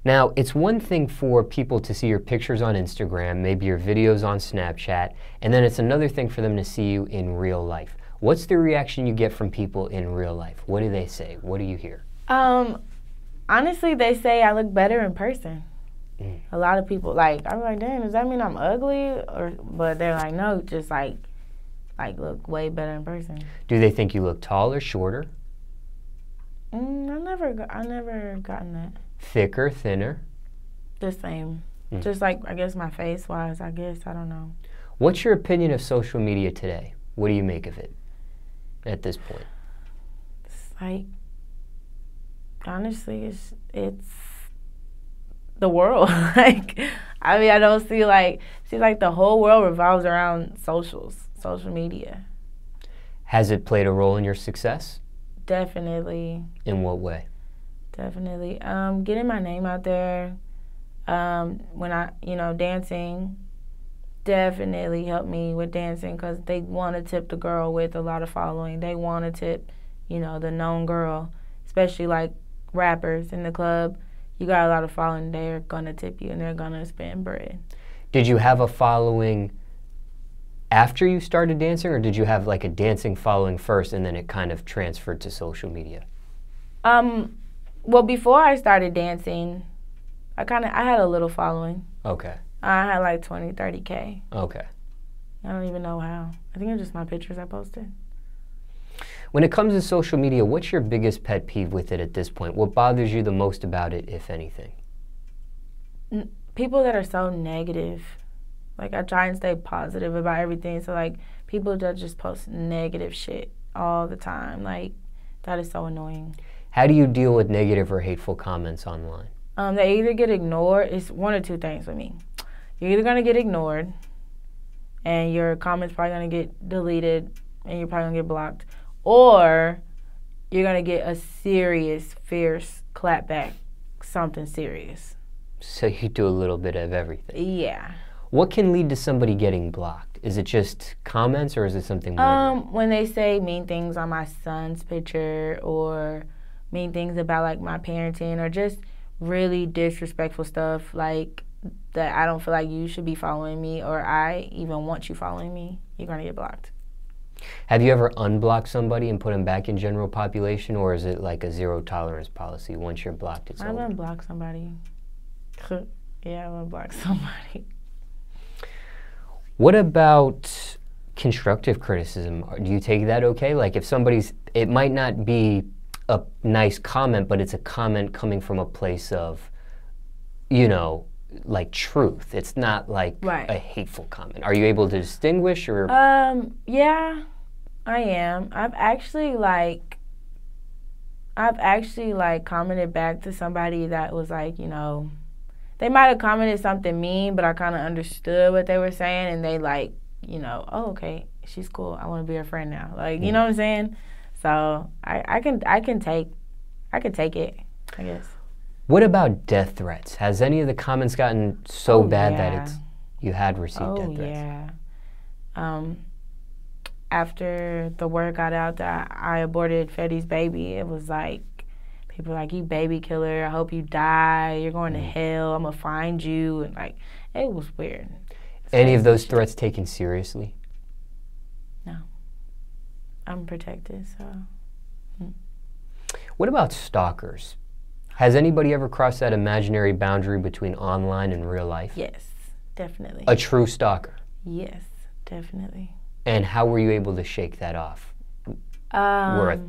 Now, it's one thing for people to see your pictures on Instagram, maybe your videos on Snapchat, and then it's another thing for them to see you in real life. What's the reaction you get from people in real life? What do they say? What do you hear? Honestly, they say I look better in person. A lot of people, like, I'm like, damn, does that mean I'm ugly? But they're like, no, just like look way better in person. Do they think you look taller, shorter? I never gotten that. Thicker, thinner? The same. Just like, I guess my face-wise, I guess, I don't know. What's your opinion of social media today? What do you make of it at this point? It's like, honestly, it's the world. Like, I mean, I don't see like the whole world revolves around social media. Has it played a role in your success? Definitely. In what way? Definitely. Getting my name out there, when dancing definitely helped me with dancing, because they want to tip the girl with a lot of following. They want to tip, the known girl, especially like rappers in the club. You got a lot of following, they're going to tip you and they're going to spend bread. Did you have a following after you started dancing, or did you have like a dancing following first and then it kind of transferred to social media? Well, before I started dancing, I had a little following. Okay. I had like 20, 30K. Okay. I don't even know how. I think it's just my pictures I posted. When it comes to social media, what's your biggest pet peeve with it at this point? What bothers you the most about it, if anything? People that are so negative. Like, I try and stay positive about everything. So, like, people that just post negative shit all the time. Like, that is so annoying. How do you deal with negative or hateful comments online? They either get ignored. It's one or two things with me. You're either going to get ignored, and your comment's probably going to get deleted, and you're probably going to get blocked. Or you're going to get a serious, fierce clapback, something serious. So you do a little bit of everything. Yeah. What can lead to somebody getting blocked? Is it just comments, or is it something more? When they say mean things on my son's picture, or mean things about like my parenting, or just really disrespectful stuff, like that I don't feel like you should be following me, or I even want you following me, you're going to get blocked. Have you ever unblocked somebody and put them back in general population, or is it like a zero tolerance policy? Once you're blocked, it's over? I've unblocked somebody. Yeah, I've unblocked somebody. What about constructive criticism? Do you take that okay? Like, if it might not be a nice comment, but it's a comment coming from a place of, like truth. It's not like a hateful comment. Are you able to distinguish, or? Yeah, I am. I've actually commented back to somebody that was like, they might have commented something mean, but I kind of understood what they were saying, and they like, oh, okay, she's cool. I want to be her friend now. Like, you know what I'm saying? So I can take it, I guess. What about death threats? Has any of the comments gotten so bad that you had received death threats? Yeah. After the word got out that I aborted Fetty's baby, it was like, people were like, you baby killer, I hope you die, you're going to hell, I'm going to find you. And like, it was weird. Any of those threats taken seriously? No. I'm protected, so. What about stalkers? Has anybody ever crossed that imaginary boundary between online and real life? Yes, definitely. A true stalker? Yes, definitely. And how were you able to shake that off?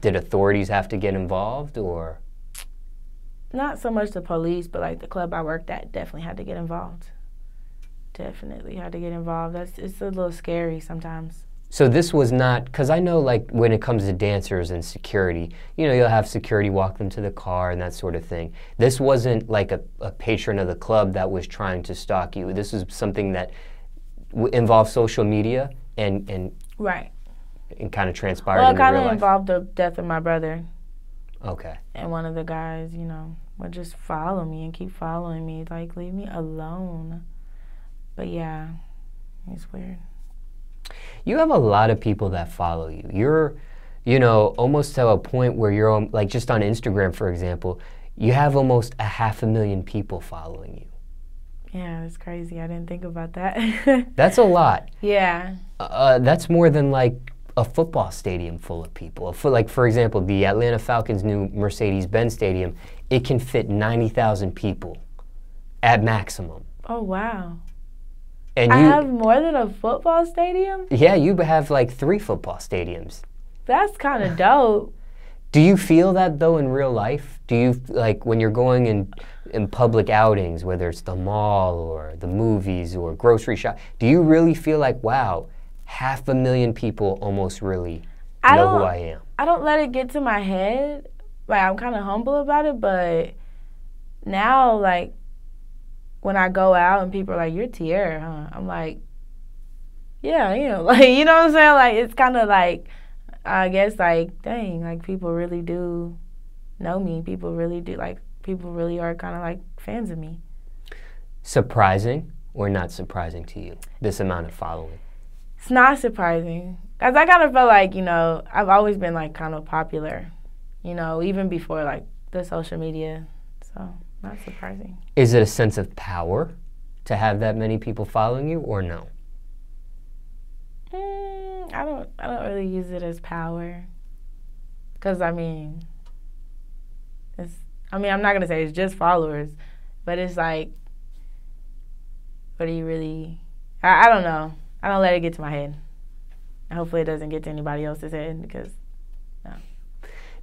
Did authorities have to get involved, or? Not so much the police, but like the club I worked at definitely had to get involved. Definitely had to get involved. It's a little scary sometimes. So this was not, because I know like when it comes to dancers and security, you'll have security walk them to the car and that sort of thing. This wasn't like a patron of the club that was trying to stalk you. This was something that involved social media and right. And kind of transpired in real life. Well, it kind of involved the death of my brother. Okay. And one of the guys, would just follow me and keep following me, like, leave me alone. But yeah, it's weird. You have a lot of people that follow you. You're, almost to a point where you're, like, just on Instagram, for example, You have almost 500,000 people following you. Yeah, that's crazy. I didn't think about that. That's a lot. Yeah. That's more than like a football stadium full of people. Like, for example, the Atlanta Falcons' new Mercedes-Benz stadium, it can fit 90,000 people at maximum. Oh, wow. And I have more than a football stadium? Yeah, you have like 3 football stadiums. That's kind of dope. Do you feel that, though, in real life? Do you, like, when you're going in public outings, whether it's the mall or the movies or grocery shop, do you really feel like, wow, 500,000 people almost really know who I am? I don't let it get to my head. Like, I'm kind of humble about it, but now, like, when I go out and people are like, "You're Tiara, huh?" I'm like, "Yeah, I am." Like, you know what I'm saying? Like, it's kind of like, I guess, like, dang, like, people really do know me. People really do, like, people really are kind of, like, fans of me. Surprising or not surprising to you, this amount of following? It's not surprising. Because I kind of felt like, you know, I've always been, like, kind of popular, you know, even before, like, the social media. So, not surprising. Is it a sense of power to have that many people following you, or no? I don't really use it as power, cause I mean, I'm not gonna say it's just followers, but it's like, what do you really? I don't know. I don't let it get to my head. And hopefully, it doesn't get to anybody else's head, because no.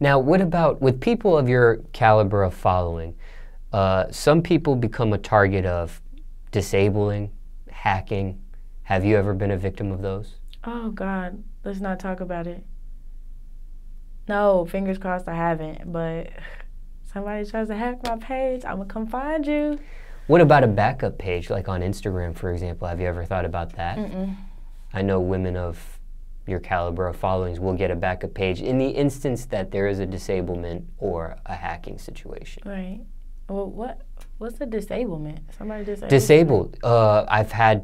Now, what about with people of your caliber of following? Some people become a target of disabling, hacking. Have you ever been a victim of those? Oh, God. Let's not talk about it. No, fingers crossed I haven't, but somebody tries to hack my page, I'm going to come find you. What about a backup page, like on Instagram, for example? Have you ever thought about that? Mm-mm. I know women of your caliber of followings will get a backup page in the instance that there is a disablement or a hacking situation. Right. Well, what's a disablement? Somebody disabled? Disabled. I've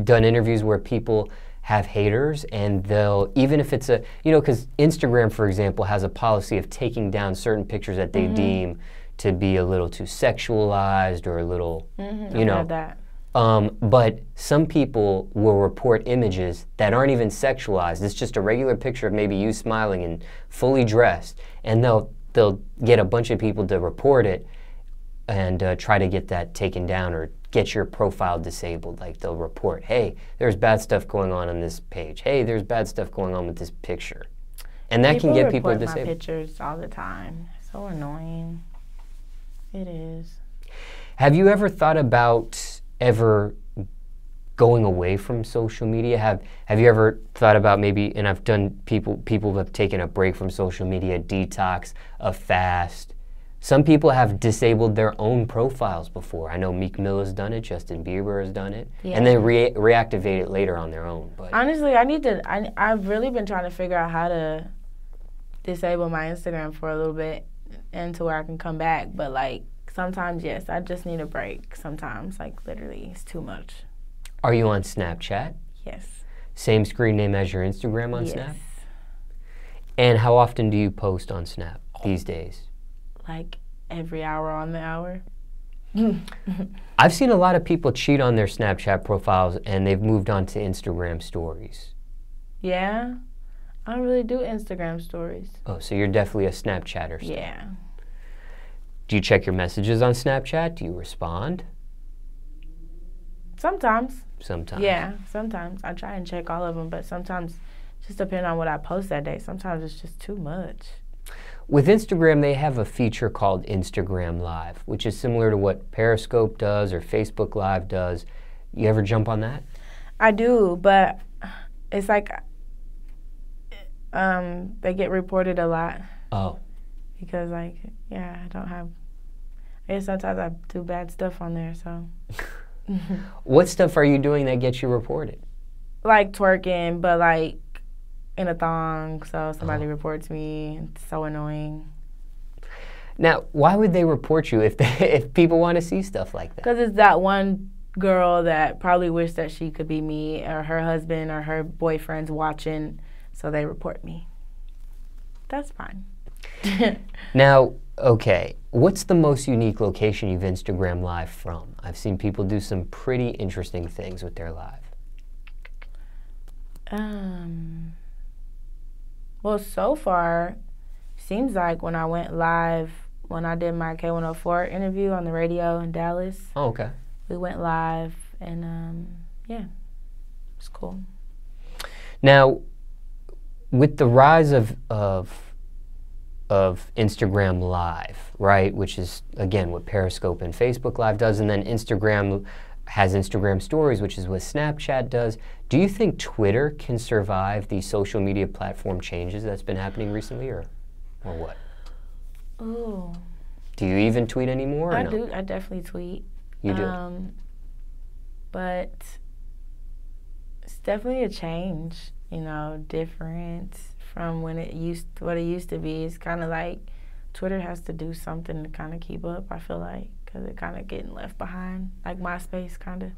done interviews where people have haters, and they'll, even if it's because Instagram, for example, has a policy of taking down certain pictures that they deem to be a little too sexualized or a little, I've had that. But some people will report images that aren't even sexualized. It's just a regular picture of maybe you smiling and fully dressed, and they'll get a bunch of people to report it and try to get that taken down or get your profile disabled. Like, they'll report, hey, there's bad stuff going on this page. Hey, there's bad stuff going on with this picture. And that can get people disabled. People report my pictures all the time. So annoying. It is. Have you ever thought about going away from social media? Have you ever thought about maybe, and I've done people have taken a break from social media, detox, a fast. Some people have disabled their own profiles before. I know Meek Mill has done it, Justin Bieber has done it, and then reactivate it later on their own. But honestly, I've really been trying to figure out how to disable my Instagram for a little bit and to where I can come back. But, like, sometimes, yes, I just need a break. Sometimes, like, literally, it's too much. Are you on Snapchat? Yes. Same screen name as your Instagram on Snap? Yes. And how often do you post on Snap these days? Like, every hour on the hour. I've seen a lot of people cheat on their Snapchat profiles, and they've moved on to Instagram stories. Yeah? I don't really do Instagram stories. Oh, so you're definitely a Snapchatter. Yeah. Do you check your messages on Snapchat? Do you respond? Sometimes. Sometimes. Yeah, sometimes. I try and check all of them, but sometimes, just depending on what I post that day, sometimes it's just too much. With Instagram, they have a feature called Instagram Live, which is similar to what Periscope does or Facebook Live does. You ever jump on that? I do, but it's like they get reported a lot. Oh. Because, like, yeah, I guess sometimes I do bad stuff on there, so. What stuff are you doing that gets you reported? Like twerking, but, like, in a thong, so somebody reports me. It's so annoying. Now, why would they report you if people want to see stuff like that? Because it's that one girl that probably wished that she could be me, or her husband or her boyfriend's watching, so they report me. That's fine. Now, Okay, what's the most unique location you've Instagram live from? I've seen people do some pretty interesting things with their live. Well, so far, seems like when I went live, when I did my K104 interview on the radio in Dallas. Oh, okay. We went live, and yeah, it's cool. Now, with the rise of Instagram Live, right, which is, again, what Periscope and Facebook Live does, and then Instagram has Instagram Stories, which is what Snapchat does. Do you think Twitter can survive the social media platform changes that's been happening recently, or what? Ooh. Do you even tweet anymore, or I no? do. I definitely tweet. You do? But it's definitely a change, you know, different from what it used to be. It's kind of like Twitter has to do something to kind of keep up, I feel like, because it kind of getting left behind, like MySpace kind of.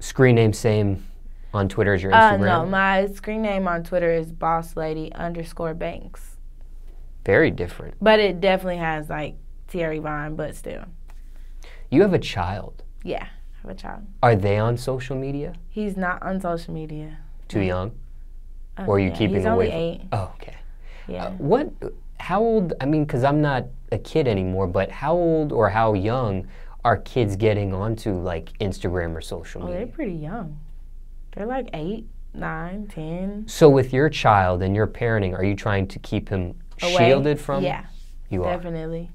Screen name same on Twitter as your Instagram? No, my screen name on Twitter is BossLady_Banks. Very different. But it definitely has like Tiara Yvonne, but still. You have a child. Yeah, I have a child. Are they on social media? He's not on social media. Too young? Or are you keeping he's away only 8. Oh, okay. Yeah. How old, I mean, because I'm not a kid anymore, but how old or how young are kids getting onto like Instagram or social media? Oh, they're pretty young. They're like 8, 9, 10. So with your child and your parenting, are you trying to keep him Away? shielded from? Yeah. You are? Definitely.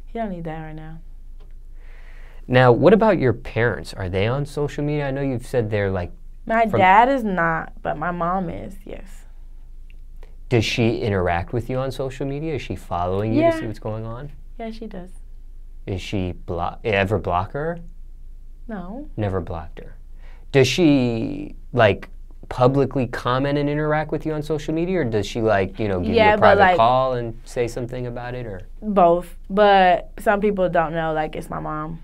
He don't need that right now. Now, what about your parents? Are they on social media? I know you've said they're like... My dad is not, but my mom is, yes. Does she interact with you on social media? Is she following you to see what's going on? Yeah, she does. Is she ever block her? No. Never blocked her. Does she like publicly comment and interact with you on social media, or does she like, you know, give you a private call and say something about it, or? Both, but some people don't know, like it's my mom.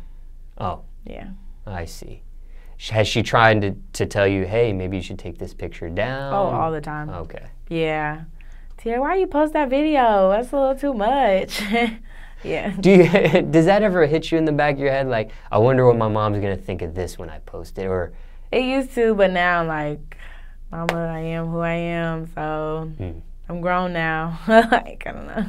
Oh. Yeah. I see. Has she tried to tell you, hey, maybe you should take this picture down? Oh, all the time. Okay. Yeah. Tiara, why you post that video? That's a little too much. Yeah. Does that ever hit you in the back of your head, like, I wonder what my mom's going to think of this when I post it, or? It used to, but now I'm like, Mama, I am who I am, so I'm grown now. Like, I don't know.